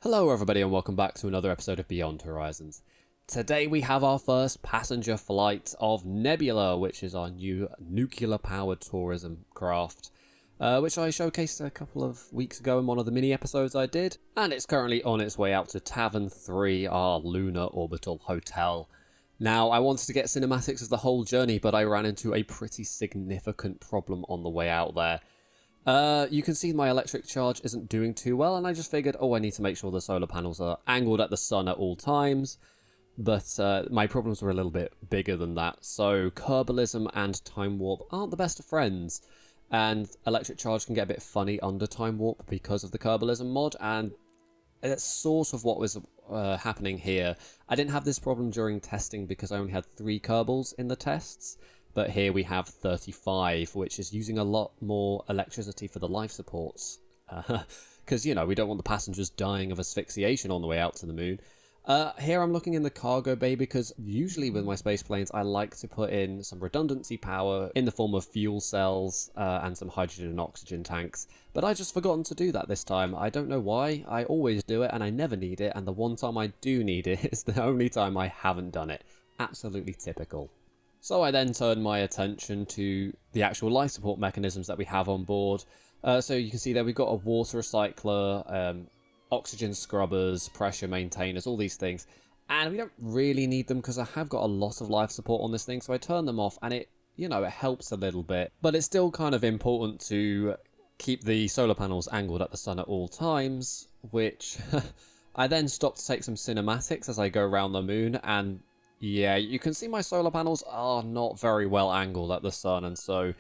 Hello everybody and welcome back to another episode of Beyond Horizons. Today we have our first passenger flight of Nebula, which is our new nuclear-powered tourism craft, which I showcased a couple of weeks ago in one of the mini-episodes I did, and it's currently on its way out to Tavern 3, our lunar orbital hotel. Now, I wanted to get cinematics of the whole journey, but I ran into a pretty significant problem on the way out there. You can see my electric charge isn't doing too well, and I just figured, I need to make sure the solar panels are angled at the sun at all times. But my problems were a little bit bigger than that. So kerbalism and time warp aren't the best of friends, and electric charge can get a bit funny under time warp because of the kerbalism mod, and that's sort of what was happening here. I didn't have this problem during testing because I only had 3 kerbals in the tests. But here we have 35, which is using a lot more electricity for the life supports. Because, we don't want the passengers dying of asphyxiation on the way out to the moon. Here I'm looking in the cargo bay because usually with my space planes I like to put in some redundancy power in the form of fuel cells and some hydrogen and oxygen tanks. But I just forgotten to do that this time. I don't know why. I always do it and I never need it. And the one time I do need it is the only time I haven't done it. Absolutely typical. So I then turned my attention to the actual life support mechanisms that we have on board. So you can see there we've got a water recycler, oxygen scrubbers, pressure maintainers, all these things. And we don't really need them because I have got a lot of life support on this thing. So I turn them off and it helps a little bit. But it's still kind of important to keep the solar panels angled at the sun at all times, which I then stopped to take some cinematics as I go around the moon, and yeah, you can see my solar panels are not very well angled at the sun, and so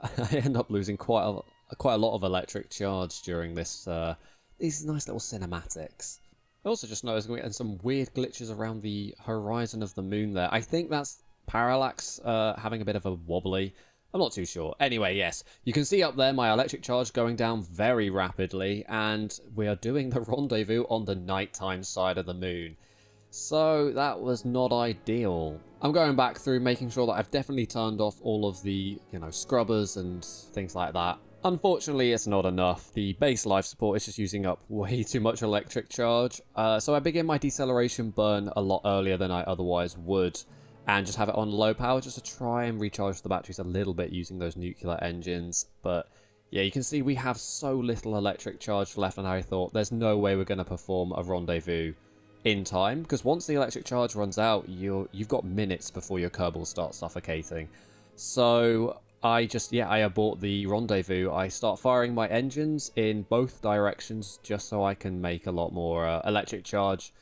I end up losing quite a lot of electric charge during this these nice little cinematics. I also just noticed we're getting some weird glitches around the horizon of the moon there. I think that's parallax having a bit of a wobbly. I'm not too sure. Anyway, yes, you can see up there my electric charge going down very rapidly, and we are doing the rendezvous on the nighttime side of the moon. So that was not ideal. I'm going back through making sure that I've definitely turned off all of the, scrubbers and things like that. Unfortunately, it's not enough. The base life support is just using up way too much electric charge. So I begin my deceleration burn a lot earlier than I otherwise would, and just have it on low power just to try and recharge the batteries a little bit using those nuclear engines. But yeah, you can see we have so little electric charge left, and I thought there's no way we're going to perform a rendezvous in time, because once the electric charge runs out, you've got minutes before your kerbals start suffocating. So I abort the rendezvous. I start firing my engines in both directions just so I can make a lot more electric charge,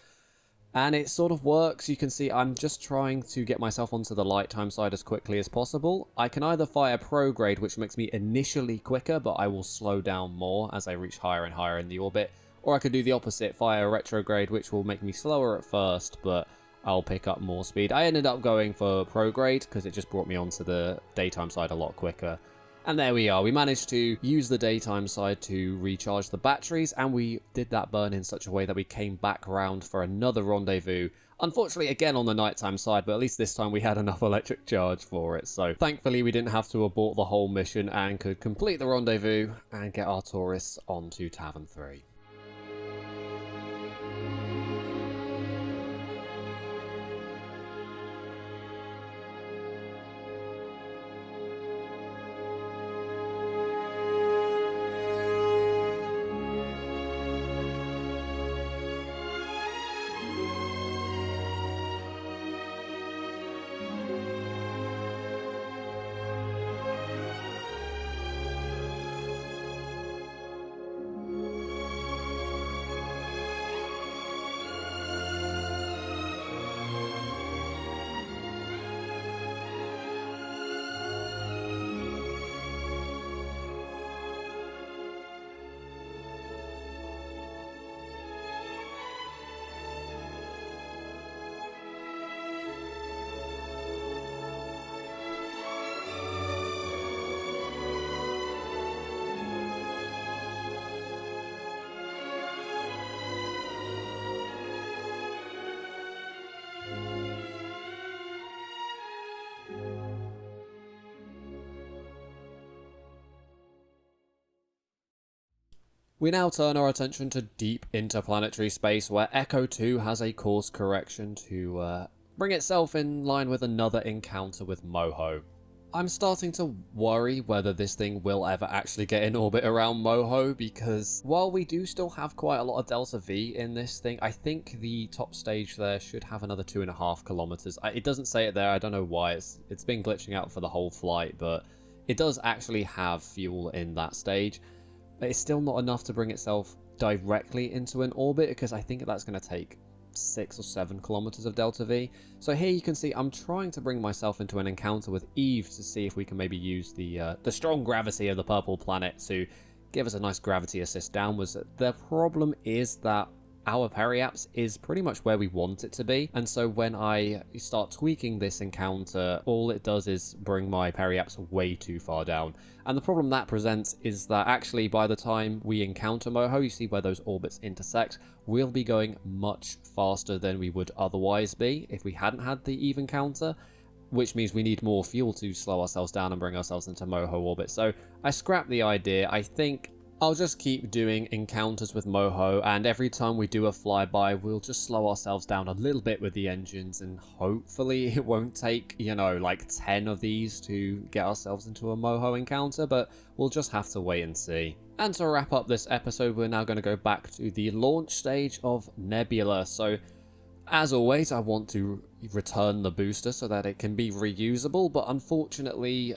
and it sort of works. You can see I'm just trying to get myself onto the light time side as quickly as possible. I can either fire prograde, which makes me initially quicker, but I will slow down more as I reach higher and higher in the orbit. Or I could do the opposite, fire retrograde, which will make me slower at first, but I'll pick up more speed. I ended up going for prograde because it just brought me onto the daytime side a lot quicker. And there we are. We managed to use the daytime side to recharge the batteries, and we did that burn in such a way that we came back round for another rendezvous. Unfortunately, again on the nighttime side, but at least this time we had enough electric charge for it. So thankfully we didn't have to abort the whole mission and could complete the rendezvous and get our tourists onto Tavern 3. We now turn our attention to deep interplanetary space, where Echo 2 has a course correction to bring itself in line with another encounter with Moho. I'm starting to worry whether this thing will ever actually get in orbit around Moho, because while we do still have quite a lot of Delta V in this thing, I think the top stage there should have another 2.5 kilometers. It doesn't say it there, I don't know why, it's been glitching out for the whole flight, but it does actually have fuel in that stage. But it's still not enough to bring itself directly into an orbit, because I think that's going to take 6 or 7 kilometers of Delta V. So here you can see I'm trying to bring myself into an encounter with Eve to see if we can maybe use the strong gravity of the purple planet to give us a nice gravity assist downwards. The problem is that our periapse is pretty much where we want it to be, and so when I start tweaking this encounter, all it does is bring my periapse way too far down. And the problem that presents is that actually by the time we encounter Moho, you see where those orbits intersect, we'll be going much faster than we would otherwise be if we hadn't had the Eve encounter, which means we need more fuel to slow ourselves down and bring ourselves into Moho orbit. So I scrapped the idea. I think I'll just keep doing encounters with Moho, and every time we do a flyby, we'll just slow ourselves down a little bit with the engines, and hopefully it won't take, you know, like 10 of these to get ourselves into a Moho encounter, but we'll just have to wait and see. And to wrap up this episode, we're now going to go back to the launch stage of Nebula. So, as always, I want to return the booster so that it can be reusable, but unfortunately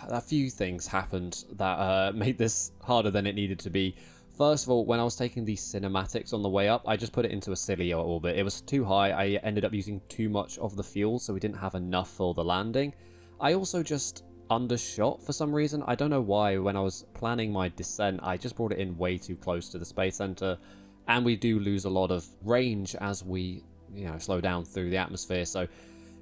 a few things happened that made this harder than it needed to be. First of all, when I was taking the cinematics on the way up, I just put it into a silly orbit. It was too high. I ended up using too much of the fuel, so we didn't have enough for the landing. I also just undershot for some reason. I don't know why. When I was planning my descent, I just brought it in way too close to the space center, and we do lose a lot of range as we, you know, slow down through the atmosphere. So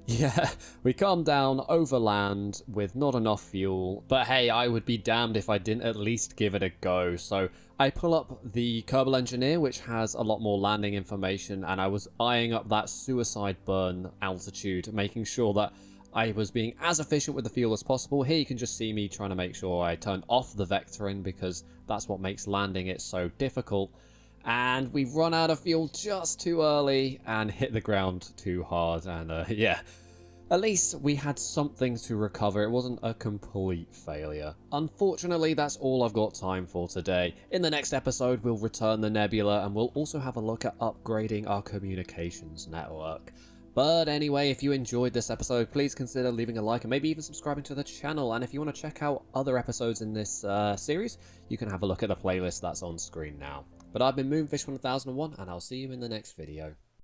yeah, we come down over land with not enough fuel, but hey, I would be damned if I didn't at least give it a go. So I pull up the Kerbal Engineer, which has a lot more landing information, and I was eyeing up that suicide burn altitude, making sure that I was being as efficient with the fuel as possible. Here you can just see me trying to make sure I turn off the vectoring, because that's what makes landing it so difficult. And we run out of fuel just too early and hit the ground too hard, and yeah, at least we had something to recover. It wasn't a complete failure. Unfortunately, that's all I've got time for today. In the next episode, we'll return the Nebula, and we'll also have a look at upgrading our communications network. But anyway, if you enjoyed this episode, please consider leaving a like and maybe even subscribing to the channel. And if you want to check out other episodes in this series, you can have a look at the playlist that's on screen now. But I've been Moonfish1001, and I'll see you in the next video.